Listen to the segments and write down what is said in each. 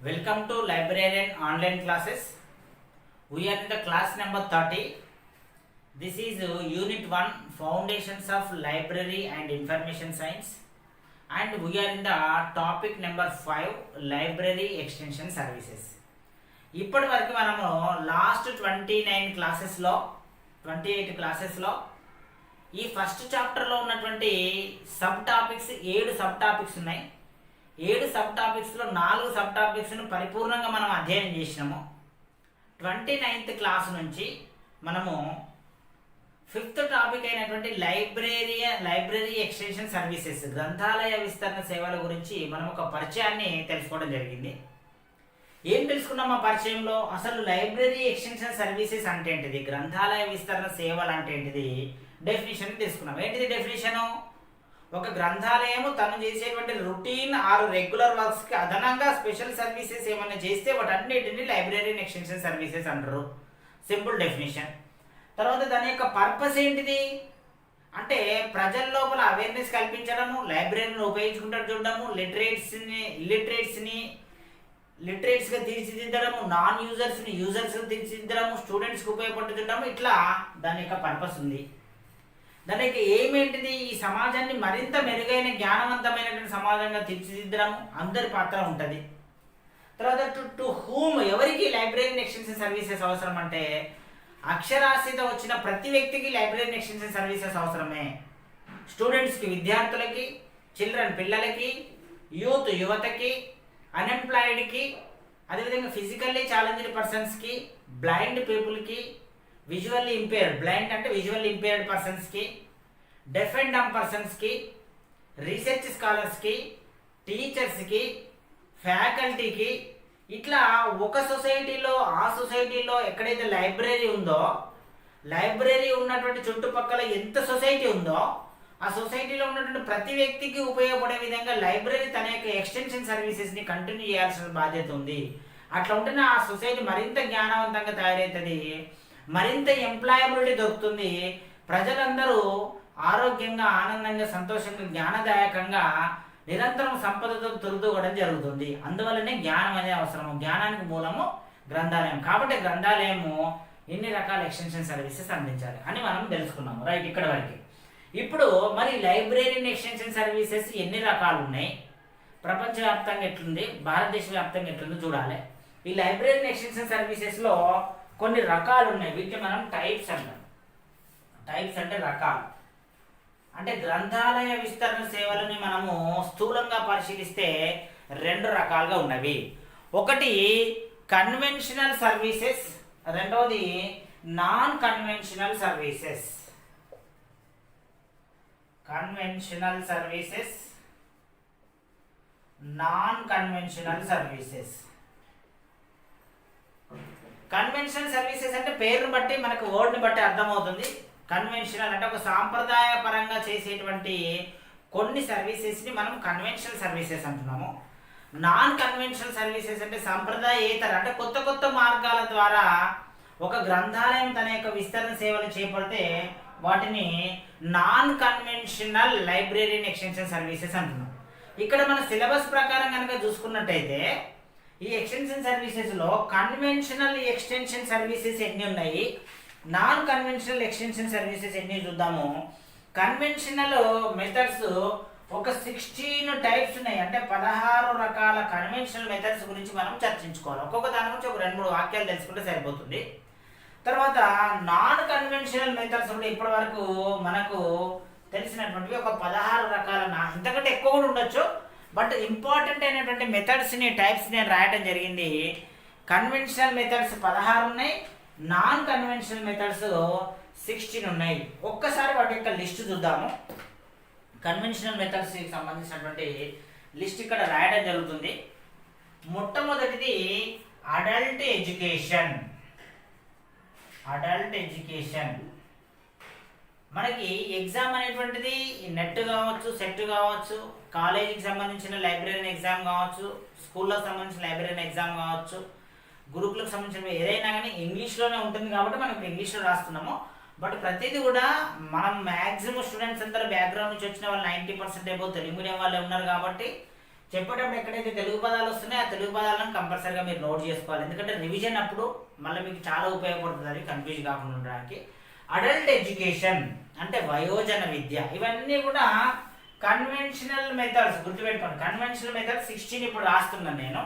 Welcome to Librarian online classes. We are in the class number 30. This is Unit 1 Foundations of Library and Information Science, and we are in the topic number 5 Library Extension Services. ఇప్పటి వరకు మనము last 29 క్లాసెస్లో 28 క్లాసెస్లో ఈ first చాప్టర్లో ఉన్నటువంటి sub topics 7 sub topics ఉన్నాయి. 7 sub టాపిక్స్లో 4 sub టాపిక్స్ను పరిపూర్ణంగా మనం అధ్యయనం చేసినాము. 29th క్లాస్ నుంచి మనము 5th టాపిక్ అయినటువంటి లైబ్రరీ ఎక్స్టెన్షన్ సర్వీసెస్, గ్రంథాలయ విస్తరణ సేవల గురించి మనం ఒక పరిచయాన్ని తెలుసుకోవడం జరిగింది. ఏం తెలుసుకున్నాం ఆ పరిచయంలో? అసలు లైబ్రరీ ఎక్స్టెన్షన్ సర్వీసెస్ అంటే ఏంటిది, గ్రంథాలయ విస్తరణ సేవలు అంటే ఏంటిది, డెఫినేషన్ తెలుసుకున్నాం. ఏంటిది డెఫినేషను? ఒక గ్రంథాలయము తను చేసేటువంటి రొటీన్ ఆర్ రెగ్యులర్ వర్క్స్కి అదనంగా స్పెషల్ సర్వీసెస్ ఏమైనా చేస్తే వాటన్నిటిని లైబ్రరీ ఎక్స్టెన్షన్ సర్వీసెస్ అంటారు. Simple definition. తర్వాత దాని యొక్క పర్పస్ ఏంటిది అంటే ప్రజల లోపల అవేర్నెస్ కల్పించడము, లైబ్రరీని ఉపయోగించుకుంటారు చూడడము, లిటరేట్స్గా తీర్చిదిద్దడము, నాన్ యూజర్స్ని యూజర్స్గా తీర్చిదిద్దడము, స్టూడెంట్స్కి ఉపయోగపడుతుండడము, ఇట్లా దాని యొక్క పర్పస్ ఉంది. దానికి ఏమేంటిది? ఈ సమాజాన్ని మరింత మెరుగైన జ్ఞానవంతమైనటువంటి సమాజంగా తీర్చిదిద్దడము, అందరి పాత్ర ఉంటుంది. తర్వాత టు హూమ్, ఎవరికి లైబ్రరీ ఎక్స్టెన్షన్ సర్వీసెస్ అవసరం అంటే అక్షరాస్యత వచ్చిన ప్రతి వ్యక్తికి లైబ్రరీ ఎక్స్టెన్షన్ సర్వీసెస్ అవసరమే. స్టూడెంట్స్కి, విద్యార్థులకి, చిల్డ్రన్ పిల్లలకి, యువతకి, అన్ఎంప్లాయిడ్కి, అదేవిధంగా ఫిజికల్లీ ఛాలెంజ్డ్ పర్సన్స్కి, బ్లైండ్ పీపుల్కి, విజువల్లీ ఇంపేర్డ్, బ్లైండ్ అంటే విజువల్లీ ఇంపేర్డ్ పర్సన్స్కి, డెఫ్ అండ్ డమ్ పర్సన్స్కి, రీసెర్చ్ స్కాలర్స్కి, టీచర్స్కి, ఫ్యాకల్టీకి, ఇట్లా ఒక సొసైటీలో ఆ సొసైటీలో ఎక్కడైతే లైబ్రరీ ఉందో, లైబ్రరీ ఉన్నటువంటి చుట్టుపక్కల ఎంత సొసైటీ ఉందో ఆ సొసైటీలో ఉన్నటువంటి ప్రతి వ్యక్తికి ఉపయోగపడే విధంగా లైబ్రరీ తన యొక్క ఎక్స్టెన్షన్ సర్వీసెస్ని కంటిన్యూ చేయాల్సిన బాధ్యత ఉంది. అట్లా ఉంటేనే ఆ సొసైటీ మరింత జ్ఞానవంతంగా తయారవుతుంది, మరింత ఎంప్లాయబిలిటీ దొరుకుతుంది, ప్రజలందరూ ఆరోగ్యంగా, ఆనందంగా, సంతోషంగా, జ్ఞానదాయకంగా నిరంతరం సంపదతో తొలుతూగడం జరుగుతుంది. అందువల్లనే జ్ఞానం అనేది అవసరము. జ్ఞానానికి మూలము గ్రంథాలయం. కాబట్టి గ్రంథాలయము ఎన్ని రకాల ఎక్స్టెన్షన్ సర్వీసెస్ అందించాలి అని మనం తెలుసుకున్నాము. రైట్, ఇక్కడ వరకు. ఇప్పుడు మరి లైబ్రరీ ఎక్స్టెన్షన్ సర్వీసెస్ ఎన్ని రకాలు ఉన్నాయి, ప్రపంచవ్యాప్తంగా ఎట్లుంది, భారతదేశ వ్యాప్తంగా ఎట్లుంది చూడాలి. ఈ లైబ్రరీ ఎక్స్టెన్షన్ సర్వీసెస్లో కొన్ని రకాలు ఉన్నాయి. వీటిని మనం టైప్స్ అంటాం. టైప్స్ అంటే రకాలు. అంటే గ్రంథాలయ విస్తరణ సేవలని మనము స్థూలంగా పరిశీలిస్తే 2 రకాలుగా ఉన్నవి. ఒకటి కన్వెన్షనల్ సర్వీసెస్, రెండవది non conventional services. Conventional services, non conventional services. Conventional services అంటే పేరును బట్టి మనకు వర్డ్ని బట్టి అర్థమవుతుంది. కన్వెన్షనల్ అంటే ఒక సాంప్రదాయపరంగా చేసేటువంటి కొన్ని సర్వీసెస్ని మనం కన్వెన్షనల్ సర్వీసెస్ అంటున్నాము. నాన్ కన్వెన్షనల్ సర్వీసెస్ అంటే సాంప్రదాయేతర, అంటే కొత్త కొత్త మార్గాల ద్వారా ఒక గ్రంథాలయం తన యొక్క విస్తరణ సేవలు చేపడితే వాటిని non conventional library extension services అంటున్నాం. ఇక్కడ మన సిలబస్ ప్రకారం కనుక చూసుకున్నట్టయితే ఈ ఎక్స్టెన్షన్ సర్వీసెస్లో కన్వెన్షనల్ ఎక్స్టెన్షన్ సర్వీసెస్ ఎన్ని ఉన్నాయి, నాన్ కన్వెన్షనల్ ఎక్స్టెన్షన్ సర్వీసెస్ ఎన్ని చూద్దాము. కన్వెన్షనల్ మెథడ్స్ ఒక 16 టైప్స్ ఉన్నాయి. అంటే 16 రకాల కన్వెన్షనల్ మెథడ్స్ గురించి మనం చర్చించుకోవాలి. ఒక్కొక్క దాని గురించి ఒక 2-3 వాక్యాలు తెలుసుకుంటే సరిపోతుంది. తర్వాత నాన్ కన్వెన్షనల్ మెథడ్స్ కూడా ఇప్పటి వరకు మనకు తెలిసినటువంటివి ఒక 16 రకాల, ఇంతకంటే ఎక్కువ కూడా ఉండొచ్చు, బట్ ఇంపార్టెంట్ అయినటువంటి మెథడ్స్ని, టైప్స్ నేను రాయడం జరిగింది. కన్వెన్షనల్ మెథడ్స్ 16 ఉన్నాయి, నాన్ కన్వెన్షనల్ మెథడ్స్ 16 ఉన్నాయి. ఒక్కసారి వాటి యొక్క లిస్ట్ చూద్దాము. కన్వెన్షనల్ మెథడ్స్కి సంబంధించినటువంటి లిస్ట్ ఇక్కడ రాయడం జరుగుతుంది. మొట్టమొదటిది అడల్ట్ ఎడ్యుకేషన్. అడల్ట్ ఎడ్యుకేషన్ మనకి ఎగ్జామ్ అనేటువంటిది నెట్ కావచ్చు, సెట్ కావచ్చు, కాలేజీకి సంబంధించిన లైబ్రరీ ఎగ్జామ్ కావచ్చు, స్కూల్లో సంబంధించిన లైబ్రరీ ఎగ్జామ్ కావచ్చు, గ్రూపులకు సంబంధించిన ఏదైనా కానీ ఇంగ్లీష్లోనే ఉంటుంది కాబట్టి మనం ఇప్పుడు ఇంగ్లీష్లో రాస్తున్నాము. బట్ ప్రతిదీ కూడా మనం మ్యాక్సిమం స్టూడెంట్స్ అందరూ బ్యాక్గ్రౌండ్ నుంచి వచ్చిన వాళ్ళు 90% తెలుగు మీడియం వాళ్ళే ఉన్నారు కాబట్టి చెప్పేటప్పుడు ఎక్కడైతే తెలుగు పదాలు వస్తున్నాయో ఆ తెలుగు పదాలను కంపల్సరీగా మీరు నోట్ చేసుకోవాలి. ఎందుకంటే రివిజన్ అప్పుడు మళ్ళీ మీకు చాలా ఉపయోగపడుతుంది, అది కన్ఫ్యూజ్ కాకుండా ఉండడానికి. అడల్ట్ ఎడ్యుకేషన్ అంటే వయోజన విద్య. ఇవన్నీ కూడా కన్వెన్షనల్ మెథడ్స్, గుర్తుపెట్టుకోండి. కన్వెన్షనల్ మెథడ్స్ 16 ఇప్పుడు రాస్తున్నాను నేను.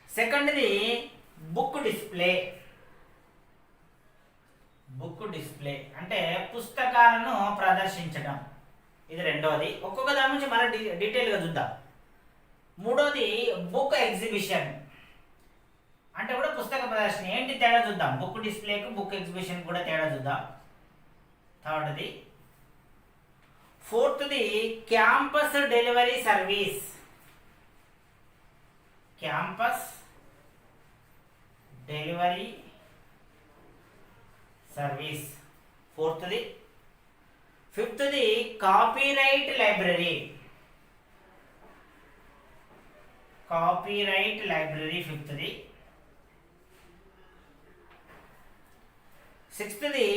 సెకండ్ది బుక్ డిస్ప్లే. బుక్ డిస్ప్లే అంటే పుస్తకాలను ప్రదర్శించడం, ఇది రెండవది. ఒక్కొక్క దాని నుంచి మళ్ళీ డీటెయిల్గా చూద్దాం. మూడోది బుక్ ఎగ్జిబిషన్ అంటే కూడా పుస్తక ప్రదర్శన. ఏంటి తేడా చూద్దాం, బుక్ డిస్ప్లేకు బుక్ ఎగ్జిబిషన్ కూడా తేడా చూద్దాం. థర్డ్ది. ఫోర్త్ది campus delivery service. Campus delivery service ఫోర్త్ది. ఫిఫ్త్ది కాపీరైట్ లైబ్రరీ. కాపీరైట్ లైబ్రరీ ఫిఫ్త్ది. సిక్స్త్ది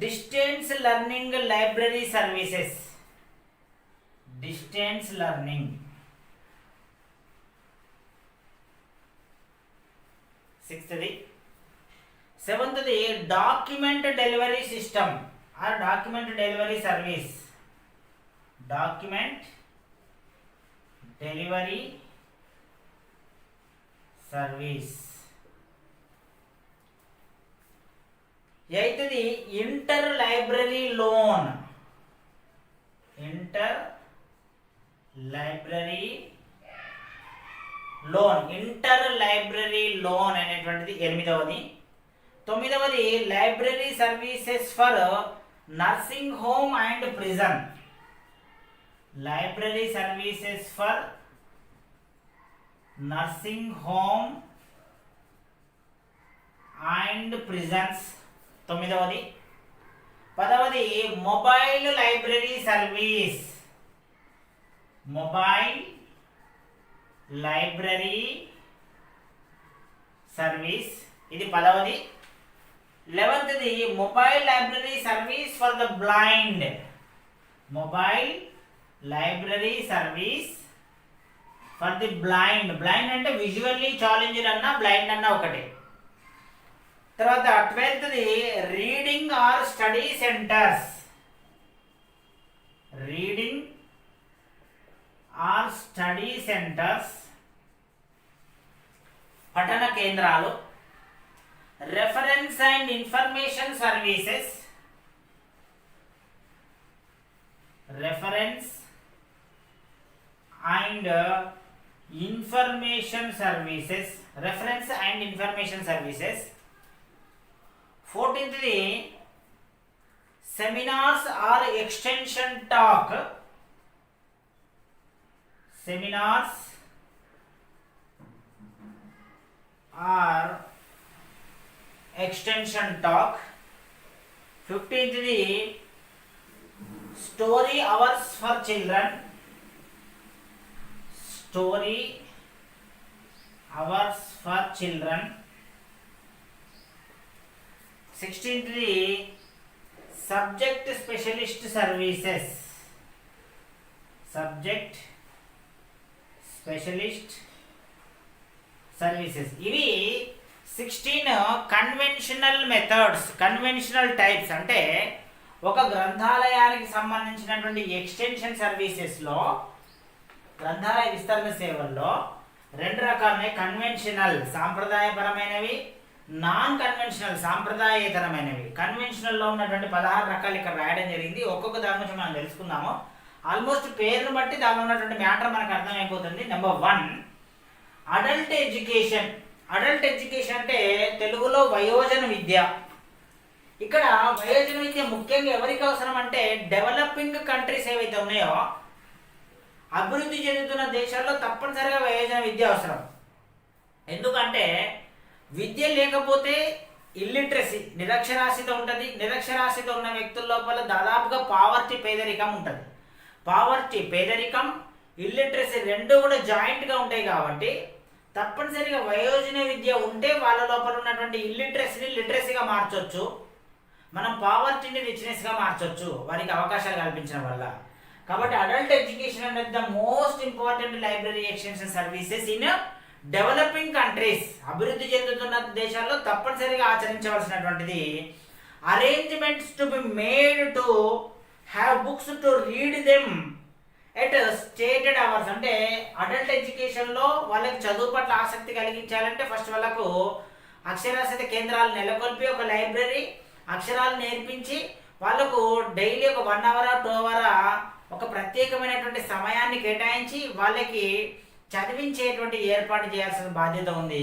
distance learning library services. Distance learning సిక్స్త్ది. సెవెంత్ది document delivery system or document delivery service. Document delivery service. ఎయిత్ది inter library loan. Inter library loan, inter library loan అనేటువంటిది ఎనిమిదవది. తొమ్మిదవది library services for nursing home and prison. Library services for nursing home and prisons తొమ్మిదవది. పదవది mobile library service. Mobile library service ఇది పదవది. 11ది mobile library service for the blind. Mobile library service for the blind. Blind అంటే visually challenged అన్నా blind అన్నా ఒకటే. తర్వాత 12ది reading or study centres. Reading or study centres పఠన కేంద్రాలు. Reference and information services. Reference and information services. Reference and information services. 14ది seminars or extension talk. Seminars or extension talk. 15ది story hours for children. Story hours for children. 16ది subject specialist services. Subject specialist services. ఇవి 16 conventional methods, conventional types. అంటే ఒక గ్రంథాలయానికి సంబంధించినటువంటి extension సర్వీసెస్లో, గ్రంథాలయ విస్తరణ సేవల్లో రెండు రకాలనే. కన్వెన్షనల్ సాంప్రదాయపరమైనవి, నాన్ కన్వెన్షనల్ సాంప్రదాయేతరమైనవి. కన్వెన్షనల్లో ఉన్నటువంటి 16 రకాలు ఇక్కడ రాయడం జరిగింది. ఒక్కొక్క దాని గురించి మనం తెలుసుకుందాము. ఆల్మోస్ట్ పేరును బట్టి దానిలో ఉన్నటువంటి మ్యాటర్ మనకు అర్థమైపోతుంది. Number 1 adult education. Adult education అంటే తెలుగులో వయోజన విద్య. ఇక్కడ వయోజన విద్య ముఖ్యంగా ఎవరికి అవసరం అంటే డెవలపింగ్ కంట్రీస్ ఏవైతే ఉన్నాయో, అభివృద్ధి చెందుతున్న దేశాల్లో తప్పనిసరిగా వయోజన విద్య అవసరం. ఎందుకంటే విద్య లేకపోతే ఇల్లిటరసీ, నిరక్షరాస్యత ఉంటుంది. నిరక్షరాస్యత ఉన్న వ్యక్తుల లోపల దాదాపుగా పావర్టీ, పేదరికం ఉంటుంది. పావర్టీ, పేదరికం, ఇల్లిటరసీ రెండు కూడా జాయింట్గా ఉంటాయి. కాబట్టి తప్పనిసరిగా వయోజన విద్య ఉంటే వాళ్ళ లోపల ఉన్నటువంటి ఇల్లిటరసీని లిటరసీగా మార్చొచ్చు. మనం పావర్టీని రిచ్నెస్గా మార్చొచ్చు వారికి అవకాశాలు కల్పించడం వల్ల. కాబట్టి అడల్ట్ ఎడ్యుకేషన్ అనేది the most important library extension services in developing countries. అభివృద్ధి చెందుతున్న దేశాల్లో తప్పనిసరిగా ఆచరించవలసినటువంటిది. Arrangements to be made to have books to read them at stated hours. అంటే అడల్ట్ ఎడ్యుకేషన్లో వాళ్ళకి చదువు పట్ల ఆసక్తి కలిగించాలంటే ఫస్ట్ వాళ్ళకు అక్షరాస్యత కేంద్రాలు నెలకొల్పి ఒక లైబ్రరీ అక్షరాలు నేర్పించి వాళ్ళకు డైలీ ఒక 1 అవర్ 2 అవర్ ఒక ప్రత్యేకమైనటువంటి సమయాన్ని కేటాయించి వాళ్ళకి చదివించేటువంటి ఏర్పాటు చేయాల్సిన బాధ్యత ఉంది.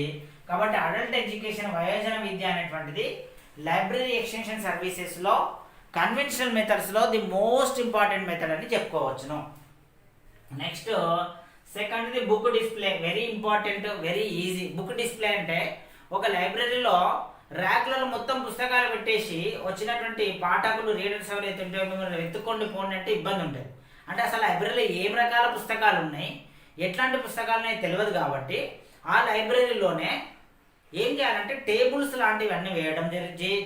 కాబట్టి అడల్ట్ ఎడ్యుకేషన్ వయోజన విద్య అనేటువంటిది లైబ్రరీ ఎక్స్టెన్షన్ సర్వీసెస్లో కన్వెన్షనల్ మెథడ్స్లో ది మోస్ట్ ఇంపార్టెంట్ మెథడ్ అని చెప్పుకోవచ్చును. నెక్స్ట్ సెకండ్ది book display. Very important, very easy. Book display అంటే ఒక లైబ్రరీలో ర్యాక్లలో మొత్తం పుస్తకాలు పెట్టేసి వచ్చినటువంటి పాఠకులు రీడర్స్ ఎవరైతే ఉంటారో మిమ్మల్ని వెతుక్కోండి పోండి అంటే ఇబ్బంది ఉంటుంది. అంటే అసలు లైబ్రరీలో ఏం రకాల పుస్తకాలు ఉన్నాయి, ఎట్లాంటి పుస్తకాలు ఉన్నాయి తెలియదు. కాబట్టి ఆ లైబ్రరీలోనే ఏం చేయాలంటే టేబుల్స్ లాంటివి అన్నీ వేయడం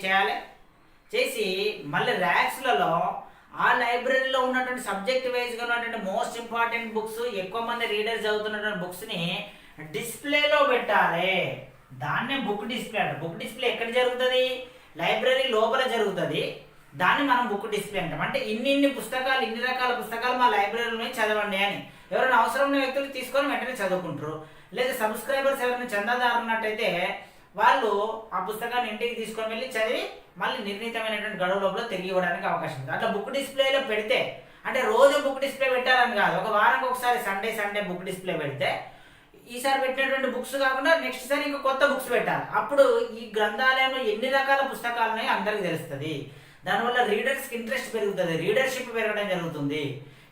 చేయాలి. చేసి మళ్ళీ ర్యాక్స్లలో ఆ లైబ్రరీలో ఉన్నటువంటి సబ్జెక్ట్ వైజ్గా ఉన్నటువంటి మోస్ట్ ఇంపార్టెంట్ బుక్స్, ఎక్కువ మంది రీడర్స్ చదువుతున్నటువంటి బుక్స్ని డిస్ప్లేలో పెట్టాలి. దాన్నే బుక్ డిస్ప్లే అంటారు. బుక్ డిస్ప్లే ఎక్కడ జరుగుతుంది? లైబ్రరీ లోపల జరుగుతుంది. దాన్ని మనం బుక్ డిస్ప్లే అంటాం. అంటే ఇన్ని పుస్తకాలు, ఇన్ని రకాల పుస్తకాలు మా లైబ్రరీలోనే చదవండి అని ఎవరైనా అవసరం ఉన్న వ్యక్తులు తీసుకొని వెంటనే చదువుకుంటారు. లేదా సబ్స్క్రైబర్స్ ఎవరైనా చందాదారు ఉన్నట్టయితే వాళ్ళు ఆ పుస్తకాన్ని ఇంటికి తీసుకొని వెళ్ళి చదివి మళ్ళీ నిర్ణీతమైనటువంటి గడువు లోపల తిరిగి ఇవ్వడానికి అవకాశం ఉంది. అట్లా బుక్ డిస్ప్లేలో పెడితే అంటే రోజు బుక్ డిస్ప్లే పెట్టాలని కాదు, ఒక వారానికి ఒకసారి సండే బుక్ డిస్ప్లే పెడితే ఈసారి పెట్టినటువంటి బుక్స్ కాకుండా నెక్స్ట్ సారి ఇంకా కొత్త బుక్స్ పెట్టాలి. అప్పుడు ఈ గ్రంథాలయంలో ఎన్ని రకాల పుస్తకాలు ఉన్నాయో అందరికీ తెలుస్తుంది. దానివల్ల రీడర్స్కి ఇంట్రెస్ట్ పెరుగుతుంది, రీడర్షిప్ పెరగడం జరుగుతుంది.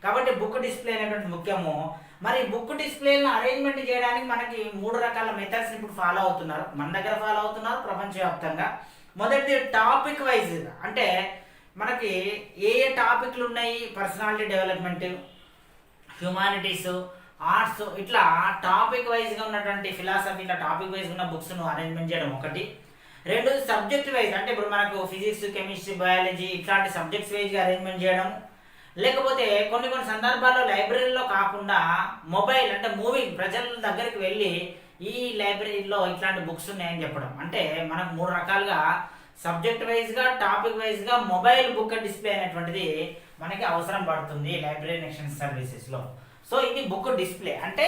కాబట్టి బుక్ డిస్ప్లే అనేటువంటి ముఖ్యము. మరి బుక్ డిస్ప్లేలను అరేంజ్మెంట్ చేయడానికి మనకి 3 రకాల మెథడ్స్ ఇప్పుడు ఫాలో అవుతున్నారు. మన దగ్గర ఫాలో అవుతున్నారు ప్రపంచవ్యాప్తంగా. మొదటిది టాపిక్ వైజ్. అంటే మనకి ఏ టాపిక్లు ఉన్నాయి, పర్సనాలిటీ డెవలప్మెంట్, హ్యుమానిటీస్, ఆర్ట్స్, ఇట్లా టాపిక్ వైజ్గా ఉన్నటువంటి ఫిలాసఫీ, ఇట్లా టాపిక్ వైజ్ ఉన్న బుక్స్ను అరేంజ్మెంట్ చేయడం ఒకటి. 2 సబ్జెక్ట్ వైజ్. అంటే ఇప్పుడు మనకు ఫిజిక్స్, కెమిస్ట్రీ, బయాలజీ ఇట్లాంటి సబ్జెక్ట్స్ వైజ్గా అరేంజ్మెంట్ చేయడం. లేకపోతే కొన్ని సందర్భాల్లో లైబ్రరీలో కాకుండా మొబైల్ అంటే మూవింగ్, ప్రజల దగ్గరికి వెళ్ళి ఈ లైబ్రరీలో ఇట్లాంటి బుక్స్ ఉన్నాయని చెప్పడం. అంటే మనకు 3 రకాలుగా సబ్జెక్ట్ వైజ్గా, టాపిక్ వైజ్గా మొబైల్ బుక్ డిస్ప్లే అనేటువంటిది మనకి అవసరం పడుతుంది లైబ్రరీ ఎక్స్టెన్షన్ సర్వీసెస్లో. సో ఇది బుక్ డిస్ప్లే. అంటే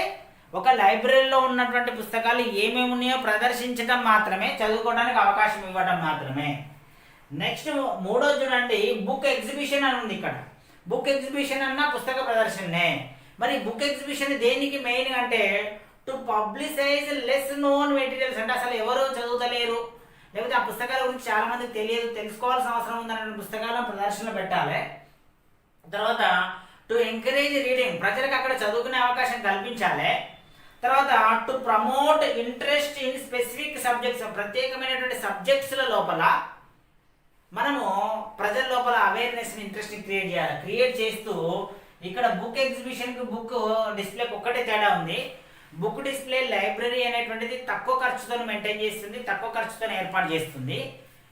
ఒక లైబ్రరీలో ఉన్నటువంటి పుస్తకాలు ఏమేమి ఉన్నాయో ప్రదర్శించడం మాత్రమే, చదువుకోవడానికి అవకాశం ఇవ్వడం మాత్రమే. నెక్స్ట్ 3వ చూడండి, బుక్ ఎగ్జిబిషన్ అని ఉంది ఇక్కడ. బుక్ ఎగ్జిబిషన్ అన్న పుస్తక ప్రదర్శనే. మరి బుక్ ఎగ్జిబిషన్ దేనికి మెయిన్ అంటే to publicise less known materials. అంటే అసలు ఎవరు చదువుతలేరు, లేకపోతే ఆ పుస్తకాల గురించి చాలా మందికి తెలియదు, తెలుసుకోవాల్సిన అవసరం ఉందన్న పుస్తకాలను ప్రదర్శనలో పెట్టాలి. తర్వాత టు ఎంకరేజ్ రీడింగ్, ప్రజలకు అక్కడ చదువుకునే అవకాశం కల్పించాలి. తర్వాత to promote interest in specific subjects, ప్రత్యేకమైనటువంటి సబ్జెక్ట్స్ల లోపల మనము ప్రజల లోపల అవేర్నెస్ని, ఇంట్రెస్ట్ని క్రియేట్ చేయాలి. క్రియేట్ చేస్తూ ఇక్కడ బుక్ ఎగ్జిబిషన్కి బుక్ డిస్ప్లేకి ఒక్కటే తేడా ఉంది. బుక్ డిస్ప్లే లైబ్రరీ అనేటువంటిది తక్కువ ఖర్చుతో మెయింటైన్ చేస్తుంది, తక్కువ ఖర్చుతో ఏర్పాటు చేస్తుంది.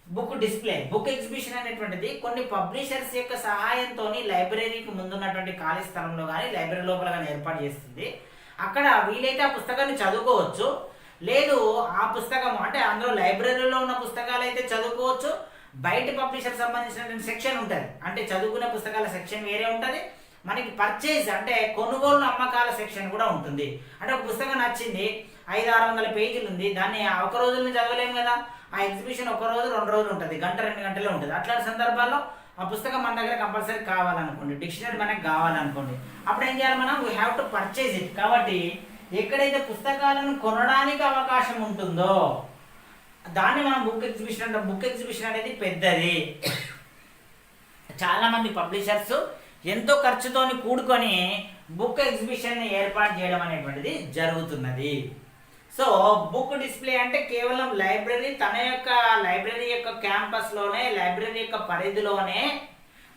బుక్ డిస్ప్లే, బుక్ ఎగ్జిబిషన్ అనేటువంటిది కొన్ని పబ్లిషర్స్ యొక్క సహాయంతో లైబ్రరీకి ముందున్నటువంటి ఖాళీ స్థలంలో కానీ లైబ్రరీ లోపల కానీ ఏర్పాటు చేస్తుంది. అక్కడ వీలైతే ఆ పుస్తకాన్ని చదువుకోవచ్చు, లేదు ఆ పుస్తకం అంటే అందులో లైబ్రరీలో ఉన్న పుస్తకాలు అయితే చదువుకోవచ్చు. బయట పబ్లిషర్ సంబంధించినటువంటి సెక్షన్ ఉంటుంది. అంటే చదువుకునే పుస్తకాల సెక్షన్ వేరే ఉంటుంది, మనకి పర్చేజ్ అంటే కొనుగోలు అమ్మకాల సెక్షన్ కూడా ఉంటుంది. అంటే ఒక పుస్తకం నచ్చింది, 500-600 పేజీలు ఉంది, దాన్ని ఒక రోజుల్లో చదవలేము కదా. ఆ ఎగ్జిబిషన్ 1 రోజు 2 రోజులు ఉంటుంది, 1-2 గంటలే ఉంటుంది. అట్లాంటి సందర్భాల్లో ఆ పుస్తకం మన దగ్గర కంపల్సరీ కావాలనుకోండి, డిక్షనరీ మనకు కావాలనుకోండి, అప్పుడు ఏం చేయాలి మనం? We have to purchase it. కాబట్టి ఎక్కడైతే పుస్తకాలను కొనడానికి అవకాశం ఉంటుందో దాన్ని మనం బుక్ ఎగ్జిబిషన్ అంటాం. బుక్ ఎగ్జిబిషన్ అనేది పెద్దది. చాలామంది పబ్లిషర్స్ ఎంతో ఖర్చుతోని కూడుకొని బుక్ ఎగ్జిబిషన్ని ఏర్పాటు చేయడం అనేటువంటిది జరుగుతున్నది. సో బుక్ డిస్ప్లే అంటే కేవలం లైబ్రరీ తన యొక్క లైబ్రరీ యొక్క క్యాంపస్లోనే, లైబ్రరీ యొక్క పరిధిలోనే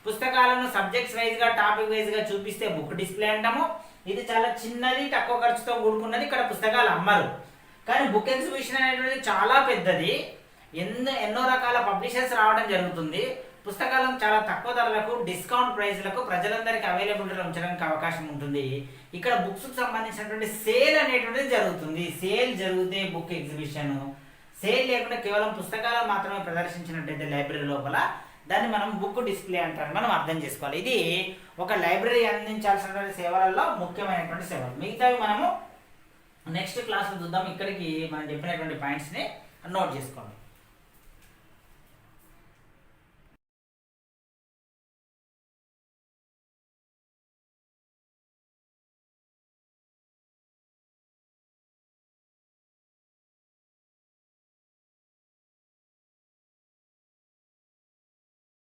పుస్తకాలను సబ్జెక్ట్స్ వైజ్గా, టాపిక్ వైజ్గా చూపిస్తే బుక్ డిస్ప్లే అంటాము. ఇది చాలా చిన్నది, తక్కువ ఖర్చుతో కూడుకున్నది. ఇక్కడ పుస్తకాలు అమ్మరు. కానీ బుక్ ఎగ్జిబిషన్ అనేటువంటిది చాలా పెద్దది. ఎన్నో రకాల పబ్లిషర్స్ రావడం జరుగుతుంది. పుస్తకాలను చాలా తక్కువ ధరలకు డిస్కౌంట్ ప్రైస్లకు ప్రజలందరికీ అవైలబిలిటీలో ఉంచడానికి అవకాశం ఉంటుంది. ఇక్కడ బుక్స్కి సంబంధించినటువంటి సేల్ అనేటువంటిది జరుగుతుంది. సేల్ జరిగితే బుక్ ఎగ్జిబిషన్, సేల్ లేకుండా కేవలం పుస్తకాలను మాత్రమే ప్రదర్శించినట్టయితే లైబ్రరీ లోపల దాన్ని మనం బుక్ డిస్ప్లే అంటారు, మనం అర్థం చేసుకోవాలి. ఇది ఒక లైబ్రరీ అందించాల్సినటువంటి సేవలలో ముఖ్యమైనటువంటి సేవలు. మిగతావి మనము నెక్స్ట్ క్లాస్లో చూద్దాం. ఇక్కడికి మనం చెప్పినటువంటి పాయింట్స్ని నోట్ చేసుకోండి.